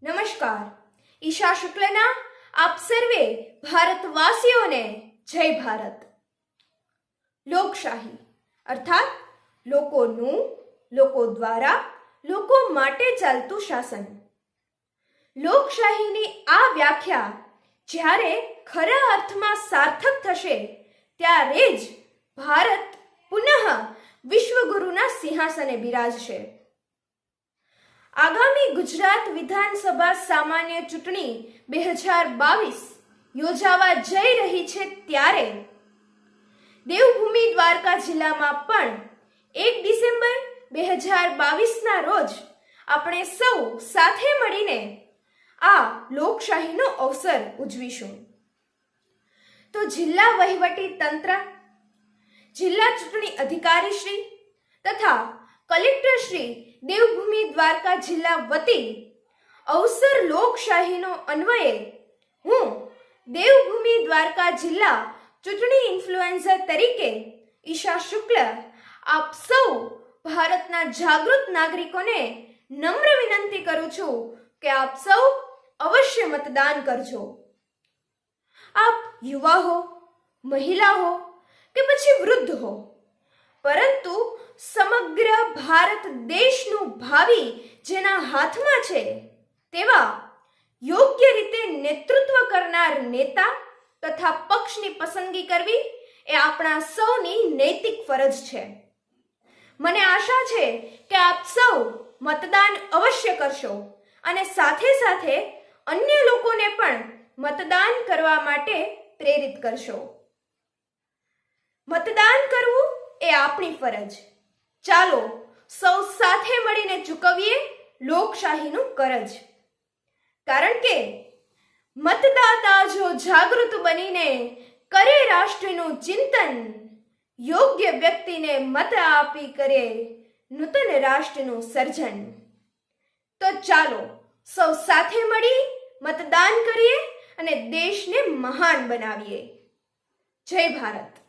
નમસ્કાર. ઈશા શુક્લના આપ સર્વે ભારતવાસીઓને જય ભારત. લોકશાહી અર્થાત લોકોનું, લોકો દ્વારા, લોકો માટે ચાલતું શાસન. લોકશાહીની આ વ્યાખ્યા જ્યારે ખરા અર્થમાં સાર્થક થશે ત્યારે જ ભારત પુનઃ વિશ્વગુરુના સિંહાસને બિરાજશે. આગામી ગુજરાત વિધાનસભા સામાન્ય ચૂંટણી 2022 યોજાવા જઈ રહી છે ત્યારે દેવભૂમિ દ્વારકા જિલ્લામાં પણ 1 ડિસેમ્બર 2022ના રોજ આપણે સૌ સાથે મળીને આ લોકશાહીનો અવસર ઉજવીશું. તો જિલ્લા વહીવટી તંત્ર, જિલ્લા ચૂંટણી અધિકારી શ્રી તથા કલેક્ટર શ્રી દેવભૂમિ દ્વારકા જિલ્લા વતી અવસર લોકશાહીનો અન્વયે હું દેવભૂમિ દ્વારકા જિલ્લા ચૂંટણી ઇન્ફ્લુએન્સર તરીકે ઈશા શુક્લ આપ સૌ ભારતના જાગૃત નાગરિકોને નમ્ર વિનંતી કરું છું કે આપ સૌ અવશ્ય મતદાન કરજો. આપ યુવા હો, મહિલા હો કે પછી વૃદ્ધ હો, પરંતુ સમગ્ર ભારત દેશનું ભાવિ જેના હાથમાં છે તેવા યોગ્ય રીતે નેતૃત્વ કરનાર નેતા તથા પક્ષની પસંદગી કરવી એ આપણા સૌની નૈતિક ફરજ છે. મને આશા છે કે આપ સૌ મતદાન અવશ્ય કરશો અને સાથે સાથે અન્ય લોકોને પણ મતદાન કરવા માટે પ્રેરિત કરશો. મતદાન કરવું એ આપણી ફરજ. ચાલો સૌ સાથે મળીને ચૂકવીએ લોકશાહીનું કરજ. કારણ કે મતદાતા જો જાગૃત બનીને કરે રાષ્ટ્રનું ચિંતન, યોગ્ય વ્યક્તિને મત આપી કરે નૂતન રાષ્ટ્રનું સર્જન. તો ચાલો સૌ સાથે મળી મતદાન કરીએ અને દેશને મહાન બનાવીએ. જય ભારત.